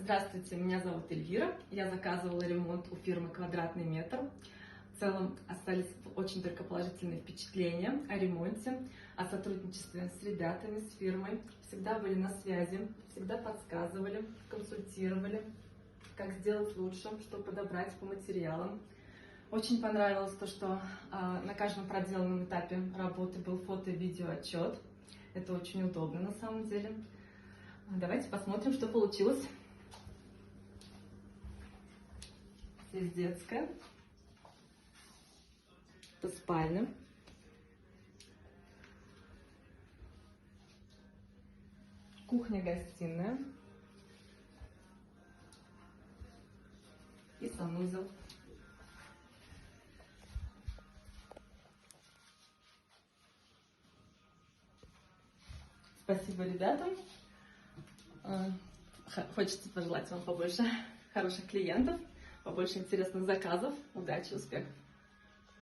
Здравствуйте, меня зовут Эльвира. Я заказывала ремонт у фирмы «Квадратный метр». В целом остались очень только положительные впечатления о ремонте, о сотрудничестве с ребятами, с фирмой. Всегда были на связи, всегда подсказывали, консультировали, как сделать лучше, что подобрать по материалам. Очень понравилось то, что на каждом проделанном этапе работы был фото- и видеоотчет. Это очень удобно на самом деле. Давайте посмотрим, что получилось. Здесь детская, это спальня, кухня-гостиная и санузел. Спасибо ребятам. Хочется пожелать вам побольше хороших клиентов, побольше интересных заказов. Удачи, успехов!